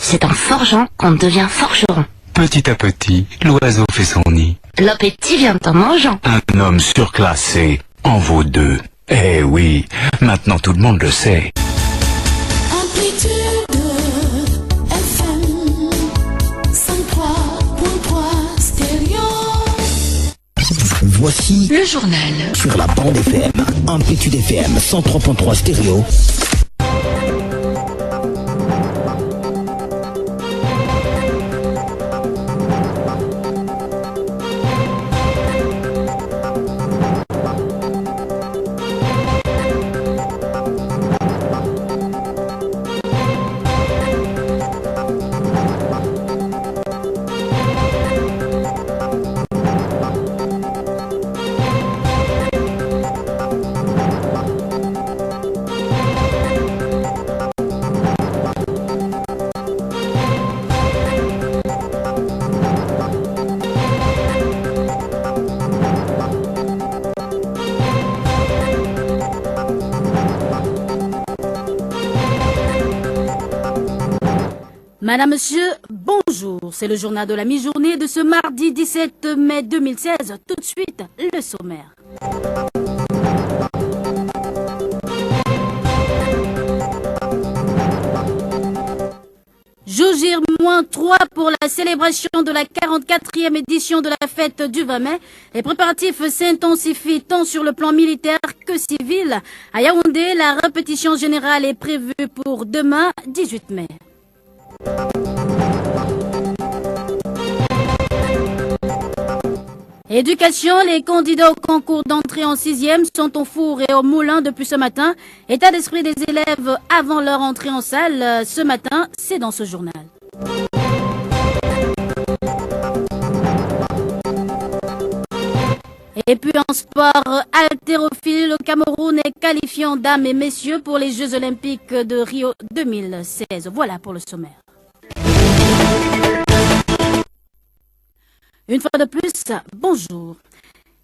C'est en forgeant qu'on devient forgeron. Petit à petit, l'oiseau fait son nid. L'appétit vient en mangeant. Un homme surclassé en vaut deux. Eh oui, maintenant tout le monde le sait. Amplitude FM 103.3 stéréo. Voici le journal sur la bande FM, Amplitude FM 103.3 stéréo. Madame, monsieur, bonjour. C'est le journal de la mi-journée de ce mardi 17 mai 2016. Tout de suite, le sommaire. Jour J-3 pour la célébration de la 44e édition de la fête du 20 mai. Les préparatifs s'intensifient tant sur le plan militaire que civil. À Yaoundé, la répétition générale est prévue pour demain, 18 mai. Éducation, les candidats au concours d'entrée en 6e sont au four et au moulin depuis ce matin. État d'esprit des élèves avant leur entrée en salle ce matin, c'est dans ce journal. Et puis en sport haltérophile, le Cameroun est qualifié en dames et messieurs pour les Jeux Olympiques de Rio 2016. Voilà pour le sommaire. Une fois de plus, bonjour.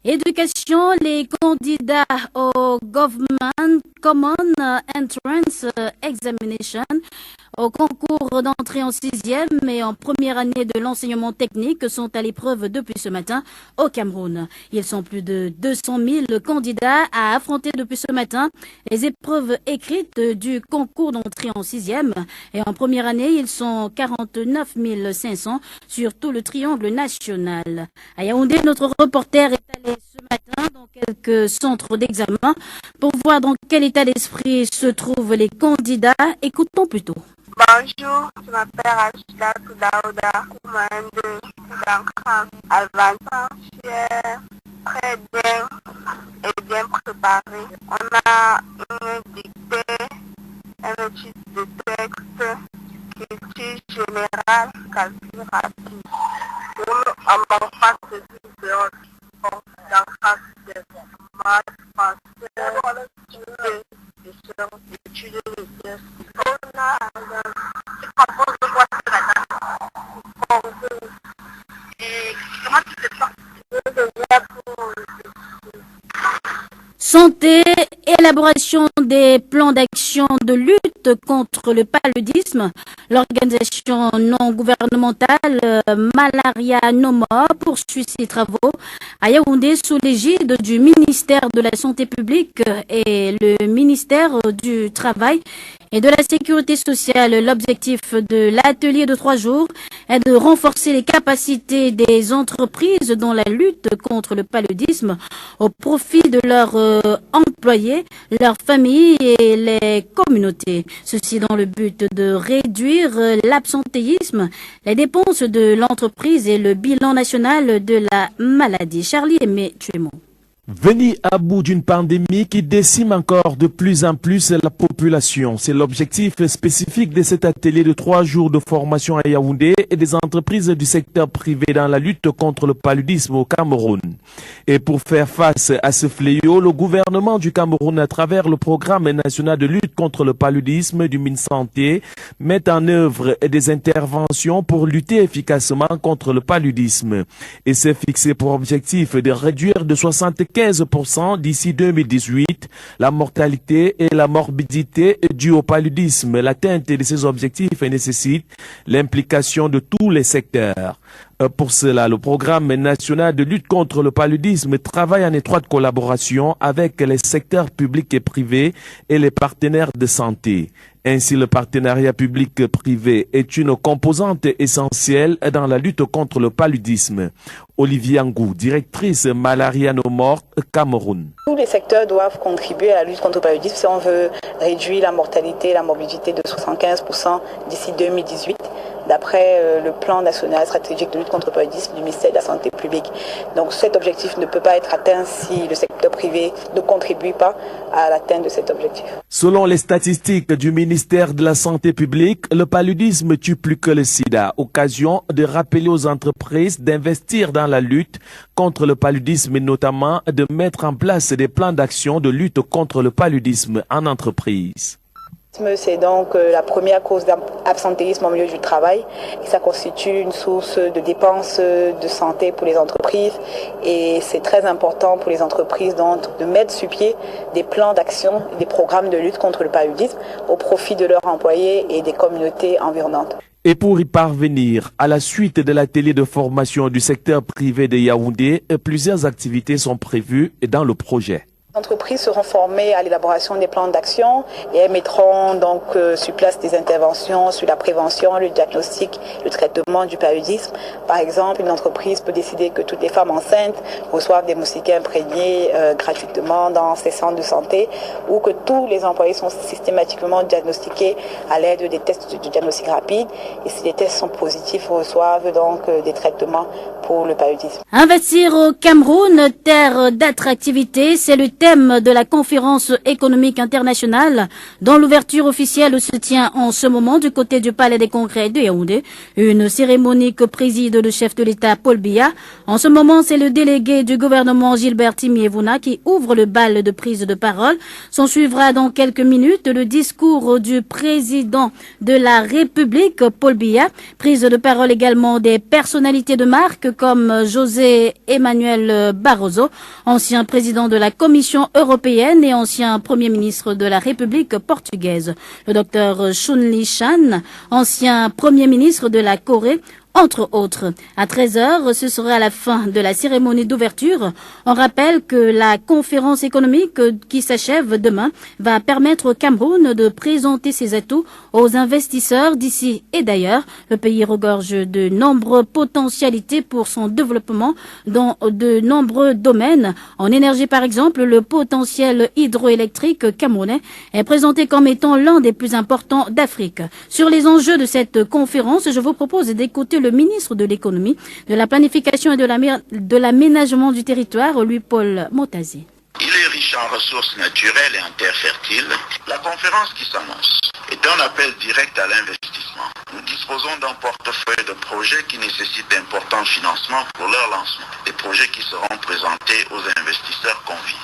Éducation, les candidats au Government Common Entrance Examination au concours d'entrée en 6e et en première année de l'enseignement technique sont à l'épreuve depuis ce matin au Cameroun. Ils sont plus de 200 000 candidats à affronter depuis ce matin les épreuves écrites du concours d'entrée en 6e et en première année, ils sont 49 500 sur tout le triangle national. À Yaoundé, notre reporter est allé ce matin dans quelques centres d'examen pour voir dans quel état d'esprit se trouvent les candidats. Écoutons plutôt. Bonjour, je m'appelle Rachida Toudaouda, commande d'Ankara à 20 ans. Je suis très bien et bien préparée. On a une dictée, un étude de texte, culture générale, calcul rapide. On m'en face de d'Ankara, maths, français, études de texte. On a propose de quoi ce matin. Et comment tu te sens? Santé, élaboration des plans d'action de lutte contre le paludisme. L'organisation non gouvernementale Malaria No More poursuit ses travaux à Yaoundé sous l'égide du ministère de la Santé publique et le ministère du Travail et de la Sécurité sociale. L'objectif de l'atelier de 3 jours est de renforcer les capacités des entreprises dans la lutte contre le paludisme au profit de leurs employés, leurs familles et les communautés. Ceci dans le but de réduire l'absentéisme, les dépenses de l'entreprise et le bilan national de la maladie. Charlie Aimé Tuémon. Venir à bout d'une pandémie qui décime encore de plus en plus la population. C'est l'objectif spécifique de cet atelier de 3 jours de formation à Yaoundé et des entreprises du secteur privé dans la lutte contre le paludisme au Cameroun. Et pour faire face à ce fléau, le gouvernement du Cameroun, à travers le programme national de lutte contre le paludisme du MinSanté, met en œuvre des interventions pour lutter efficacement contre le paludisme. Et c'est fixé pour objectif de réduire de 75 75% d'ici 2018 la mortalité et la morbidité dues au paludisme. L'atteinte de ces objectifs nécessite l'implication de tous les secteurs. Pour cela, le programme national de lutte contre le paludisme travaille en étroite collaboration avec les secteurs publics et privés et les partenaires de santé. Ainsi, le partenariat public-privé est une composante essentielle dans la lutte contre le paludisme. Olivier Angou, directrice Malaria No More, Cameroun. Tous les secteurs doivent contribuer à la lutte contre le paludisme si on veut réduire la mortalité et la morbidité de 75% d'ici 2018. D'après le plan national stratégique de lutte contre le paludisme du ministère de la Santé publique. Donc cet objectif ne peut pas être atteint si le secteur privé ne contribue pas à l'atteinte de cet objectif. Selon les statistiques du ministère de la Santé publique, le paludisme tue plus que le sida. Occasion de rappeler aux entreprises d'investir dans la lutte contre le paludisme et notamment de mettre en place des plans d'action de lutte contre le paludisme en entreprise. C'est donc la première cause d'absentéisme au milieu du travail et ça constitue une source de dépenses de santé pour les entreprises et c'est très important pour les entreprises donc de mettre sur pied des plans d'action, des programmes de lutte contre le paludisme au profit de leurs employés et des communautés environnantes. Et pour y parvenir, à la suite de l'atelier de formation du secteur privé de Yaoundé, plusieurs activités sont prévues dans le projet. Les entreprises seront formées à l'élaboration des plans d'action et elles mettront donc sur place des interventions sur la prévention, le diagnostic, le traitement du paludisme. Par exemple, une entreprise peut décider que toutes les femmes enceintes reçoivent des moustiquaires imprégnés gratuitement dans ses centres de santé ou que tous les employés sont systématiquement diagnostiqués à l'aide des tests de diagnostic rapide et si les tests sont positifs, reçoivent donc des traitements pour le paludisme. Investir au Cameroun, terre d'attractivité, c'est le thème de la conférence économique internationale dont l'ouverture officielle se tient en ce moment du côté du Palais des Congrès de Yaoundé. Une cérémonie que préside le chef de l'État Paul Biya. En ce moment, c'est le délégué du gouvernement Gilbert Timiévouna qui ouvre le bal de prise de parole. S'en suivra dans quelques minutes le discours du président de la République Paul Biya. Prise de parole également des personnalités de marque comme José Emmanuel Barroso, ancien président de la Commission européenne et ancien Premier ministre de la République portugaise. Le docteur Chun Li-Shan, ancien Premier ministre de la Corée, entre autres. À 13h, ce sera la fin de la cérémonie d'ouverture. On rappelle que la conférence économique qui s'achève demain va permettre au Cameroun de présenter ses atouts aux investisseurs d'ici et d'ailleurs. Le pays regorge de nombreuses potentialités pour son développement dans de nombreux domaines. En énergie, par exemple, le potentiel hydroélectrique camerounais est présenté comme étant l'un des plus importants d'Afrique. Sur les enjeux de cette conférence, je vous propose d'écouter le ministre de l'économie, de la planification et de l'aménagement du territoire, Louis-Paul Motazi. Il est riche en ressources naturelles et en terres fertiles. La conférence qui s'annonce est un appel direct à l'investissement. Nous disposons d'un portefeuille de projets qui nécessitent d'importants financements pour leur lancement. Des projets qui seront présentés aux investisseurs conviés.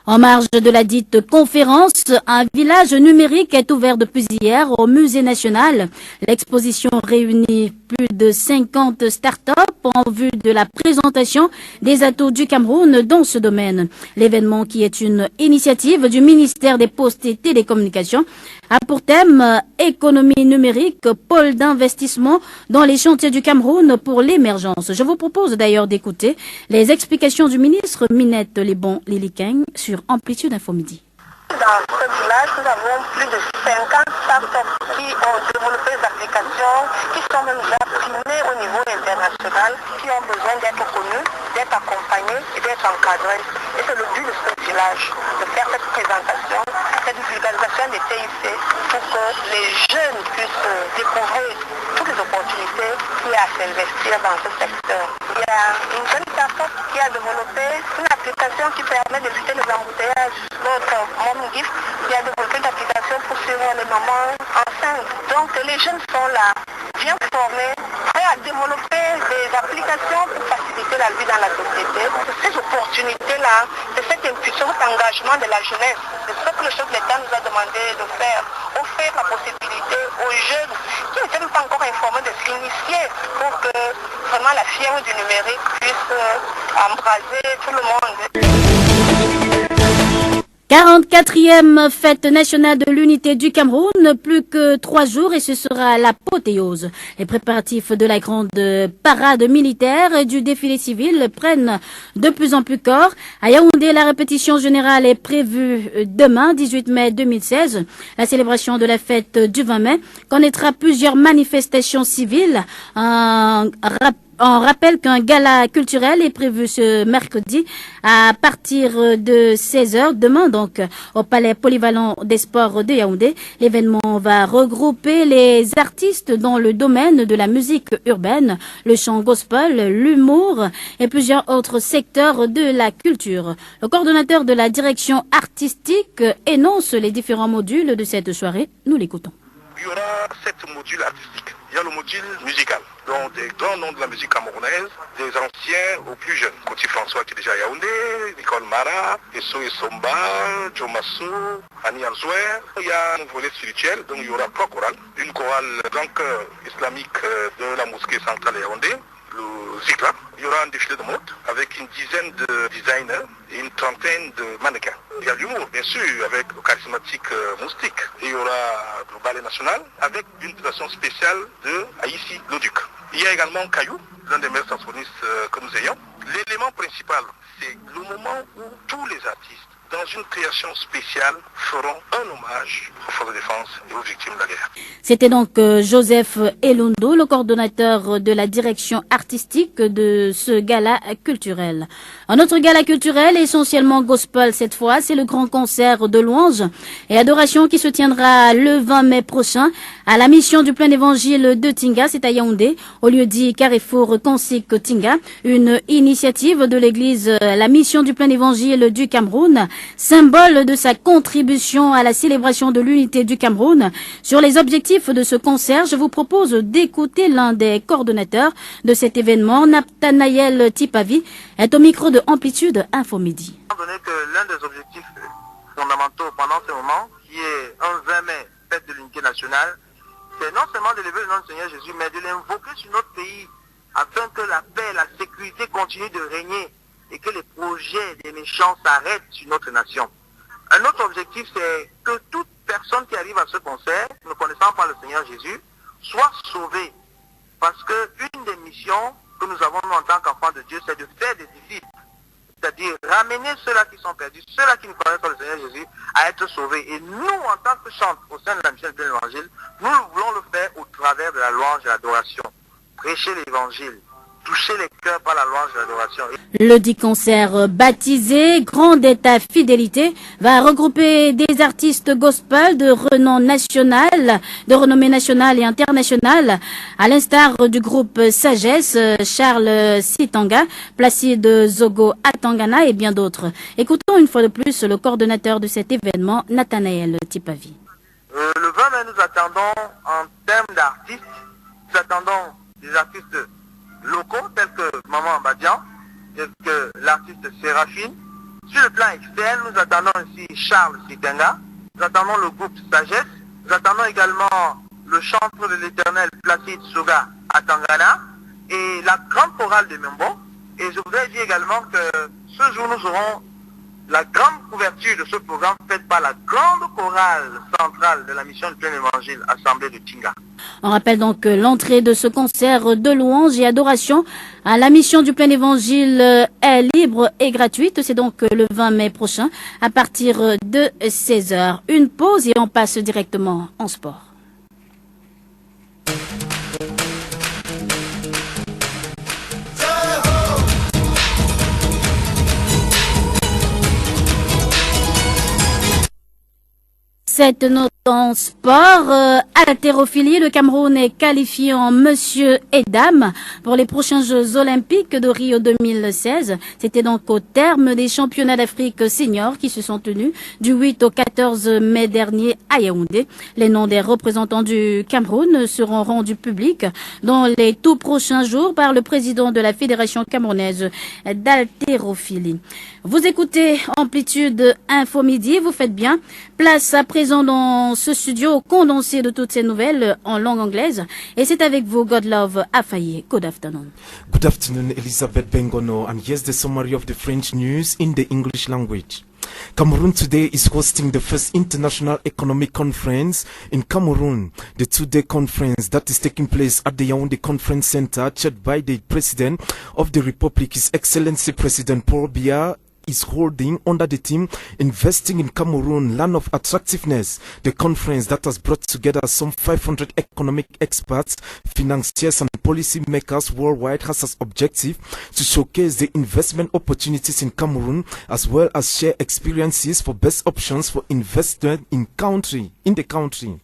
En marge de la dite conférence, un village numérique est ouvert depuis hier au Musée national. L'exposition réunit plus de 50 start-up en vue de la présentation des atouts du Cameroun dans ce domaine. L'événement, qui est une initiative du ministère des Postes et Télécommunications, a pour thème économie numérique, pôle d'investissement dans les chantiers du Cameroun pour l'émergence. Je vous propose d'ailleurs d'écouter les explications du ministre Minette Lebon-Lilikeng sur Amplitude Info Midi. Dans ce village, nous avons plus de 50 startups qui ont développé des applications qui sont même déjà primées au niveau international, qui ont besoin d'être connues, d'être accompagnées et d'être encadrées. Et c'est le but de ce village, de faire cette présentation, cette vulgarisation des TIC pour que les jeunes puissent découvrir toutes les opportunités qu'il y a à s'investir dans ce secteur. Il y a une jeune startup qui a développé une application qui permet d'éviter les embouteillages. L'autre, MomGift, qui a développé une application pour suivre les mamans enceintes. Donc les jeunes sont là, bien formés, prêts à développer des applications pour faciliter la vie dans la société. Ces opportunités-là, c'est cette impulsion, cet engagement de la jeunesse. C'est ce que le chef de l'État nous a demandé de faire. Offrir la possibilité aux jeunes qui n'étaient pas encore informés de s'initier continuer pour que vraiment la fièvre du numérique puisse embraser tout le monde. 44e fête nationale de l'unité du Cameroun, plus que 3 jours et ce sera l'apothéose. Les préparatifs de la grande parade militaire et du défilé civil prennent de plus en plus corps. À Yaoundé, la répétition générale est prévue demain, 18 mai 2016. La célébration de la fête du 20 mai connaîtra plusieurs manifestations civiles. On rappelle qu'un gala culturel est prévu ce mercredi à partir de 16h, demain donc, au Palais Polyvalent des Sports de Yaoundé. L'événement va regrouper les artistes dans le domaine de la musique urbaine, le chant gospel, l'humour et plusieurs autres secteurs de la culture. Le coordonnateur de la direction artistique énonce les différents modules de cette soirée. Nous l'écoutons. Il y aura 7 modules artistiques. Il y a le module musical, donc des grands noms de la musique camerounaise, des anciens aux plus jeunes. Côté François qui est déjà à Yaoundé, Nicole Mara, Esso Somba, Jomassou, Annie Alzouer. Il y a un volet spirituel, donc il y aura 3 chorales. Une chorale grand chœur islamique de la mosquée centrale à Yaoundé, le Zikra. Il y aura un défilé de mode avec une dizaine de designers et une trentaine de mannequins. Il y a l'humour, bien sûr, avec le charismatique Moustique. Et il y aura le ballet national avec une présentation spéciale de Aïssi Loduc. Il y a également Caillou, l'un des meilleurs saxophonistes que nous ayons. L'élément principal, c'est le moment où tous les artistes, dans une création spéciale, feront un hommage aux forces de défense et aux victimes de la guerre. C'était donc Joseph Elondo, le coordonnateur de la direction artistique de ce gala culturel. Un autre gala culturel, essentiellement gospel cette fois, c'est le grand concert de louanges et adoration qui se tiendra le 20 mai prochain à la mission du plein évangile de Tinga, c'est à Yaoundé, au lieu dit Carrefour Consik Tinga, une initiative de l'église la mission du plein évangile du Cameroun, symbole de sa contribution à la célébration de l'unité du Cameroun. Sur les objectifs de ce concert, je vous propose d'écouter l'un des coordonnateurs de cet événement, Nathanaël Tipavi, est au micro de Amplitude Info Midi. Étant donné que l'un des objectifs fondamentaux pendant ce moment, qui est un 20 mai, fête de l'unité nationale, c'est non seulement d'élever le nom du Seigneur Jésus, mais de l'invoquer sur notre pays, afin que la paix et la sécurité continuent de régner et que les projets des méchants s'arrêtent sur notre nation. Un autre objectif, c'est que toute personne qui arrive à ce concert, ne connaissant pas le Seigneur Jésus, soit sauvée. Parce que une des missions que nous avons en tant qu'enfants de Dieu, c'est de faire des disciples. C'est-à-dire ramener ceux-là qui sont perdus, ceux-là qui ne connaissent pas le Seigneur Jésus, à être sauvés. Et nous, en tant que chantres au sein de la mission de l'Évangile, nous voulons le faire au travers de la louange et l'adoration. Prêcher l'Évangile, toucher les cœurs par la louange et l'adoration. Le dit concert baptisé Grand État Fidélité va regrouper des artistes gospel de renommée nationale et internationale, à l'instar du groupe Sagesse, Charles Sitanga, Placide Zogo Atangana et bien d'autres. Écoutons une fois de plus le coordonnateur de cet événement, Nathanaël Tipavi. Le 20 mai, nous attendons en termes d'artistes, nous attendons des artistes locaux tels que Maman Badian, tels que l'artiste Séraphine. Sur le plan externe, nous attendons ici Charles Sitenga, nous attendons le groupe Sagesse, nous attendons également le chantre de l'Éternel Placide Soga Atangana et la grande chorale de Membo. Et je voudrais dire également que ce jour nous aurons la grande couverture de ce programme faite par la grande chorale centrale de la mission du plein évangile Assemblée de Tinga. On rappelle donc que l'entrée de ce concert de louange et adoration à la mission du plein évangile est libre et gratuite. C'est donc le 20 mai prochain à partir de 16h. Une pause et on passe directement en sport. Cette note en sport, haltérophilie, le Cameroun est qualifié en monsieur et dames pour les prochains Jeux Olympiques de Rio 2016. C'était donc au terme des championnats d'Afrique seniors qui se sont tenus du 8 au 14 mai dernier à Yaoundé. Les noms des représentants du Cameroun seront rendus publics dans les tout prochains jours par le président de la Fédération camerounaise d'haltérophilie. Vous écoutez Amplitude Info Midi, vous faites bien. Place à présent dans dans ce studio condensé de toutes ces nouvelles en langue anglaise. Et c'est avec vous, Godlove Afaye. Good afternoon. Good afternoon, Elizabeth Bengono, and here's the summary of the French news in the English language. Cameroon today is hosting the first International Economic Conference in Cameroon. The two-day conference that is taking place at the Yaoundé Conference Center, chaired by the President of the Republic, His Excellency President Paul Biya, is holding under the theme Investing in Cameroon, Land of Attractiveness. The conference that has brought together some 500 economic experts, financiers and policy makers worldwide has as objective to showcase the investment opportunities in Cameroon as well as share experiences for best options for investment in the country.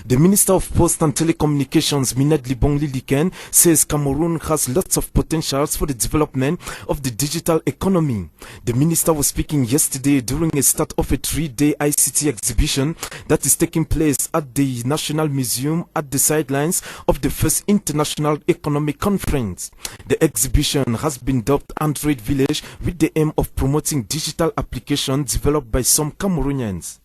The Minister of Post and Telecommunications, Mined Libong Liliken, says Cameroon has lots of potentials for the development of the digital economy. The Minister was speaking yesterday during a start of a 3-day ICT exhibition that is taking place at the National Museum at the sidelines of the first International Economic Conference. The exhibition has been dubbed Android Village with the aim of promoting digital applications developed by some Cameroonians.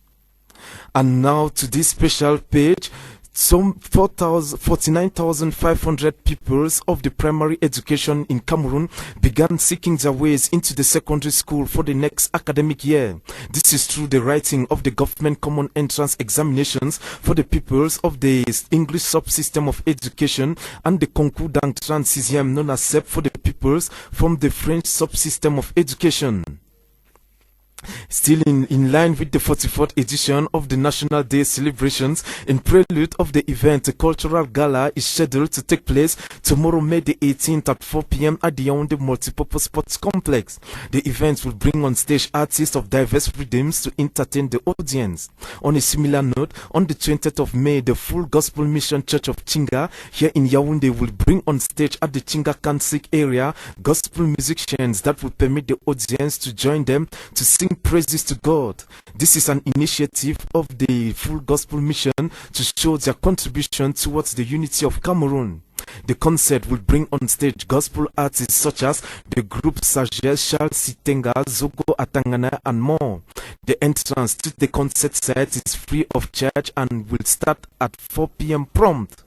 And now to this special page, some 49,500 pupils of the primary education in Cameroon began seeking their ways into the secondary school for the next academic year. This is through the writing of the government common entrance examinations for the pupils of the English subsystem of education and the concours d'entrée en sixième known as CEP for the pupils from the French subsystem of education. Still in line with the 44th edition of the National Day celebrations, in prelude of the event, a cultural gala is scheduled to take place tomorrow, May the 18th at 4 p.m. at the Yaoundé Multipurpose Sports Complex. The event will bring on stage artists of diverse rhythms to entertain the audience. On a similar note, on the 20th of May, the Full Gospel Mission Church of Chinga here in Yaoundé will bring on stage at the Chinga Kansik area gospel musicians that will permit the audience to join them to sing praises to God. This is an initiative of the Full Gospel Mission to show their contribution towards the unity of Cameroon. The concert will bring on stage gospel artists such as the group Sagesse, Charles Sitenga, Zogo Atangana and more. The entrance to the concert site is free of charge and will start at 4 p.m. prompt.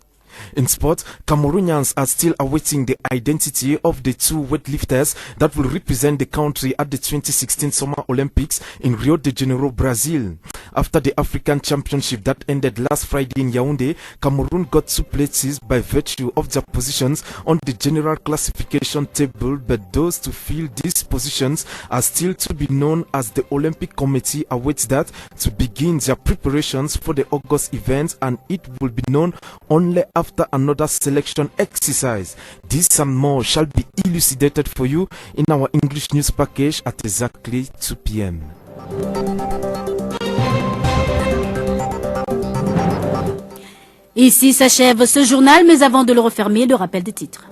In sport, Cameroonians are still awaiting the identity of the two weightlifters that will represent the country at the 2016 Summer Olympics in Rio de Janeiro, Brazil. After the African Championship that ended last Friday in Yaoundé, Cameroon got 2 places by virtue of their positions on the general classification table, but those to fill these positions are still to be known as the Olympic Committee awaits that to begin their preparations for the August events, and it will be known only after another selection exercise. This and more shall be elucidated for you in our English news package at exactly 2 p.m. Ici s'achève ce journal, mais avant de le refermer, le rappel des titres.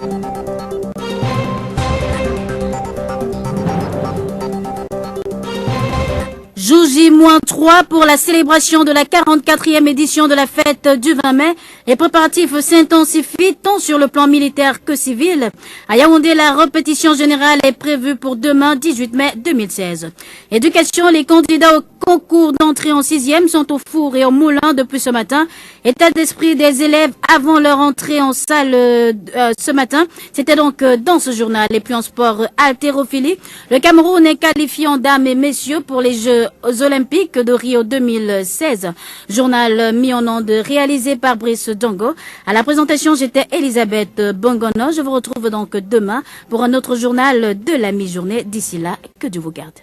Jour J-3 pour la célébration de la 44e édition de la fête du 20 mai. Les préparatifs s'intensifient tant sur le plan militaire que civil. À Yaoundé, la répétition générale est prévue pour demain, 18 mai 2016. Éducation, les candidats au concours d'entrée en 6e sont au four et au moulin depuis ce matin. État d'esprit des élèves avant leur entrée en salle ce matin. C'était donc dans ce journal. Et puis en sport, haltérophilie. Le Cameroun est qualifié en dames et messieurs pour les Jeux Olympiques de Rio 2016. Journal mis en onde réalisé par Brice Dongo. À la présentation, j'étais Elisabeth Bongono. Je vous retrouve donc demain pour un autre journal de la mi-journée. D'ici là, que Dieu vous garde.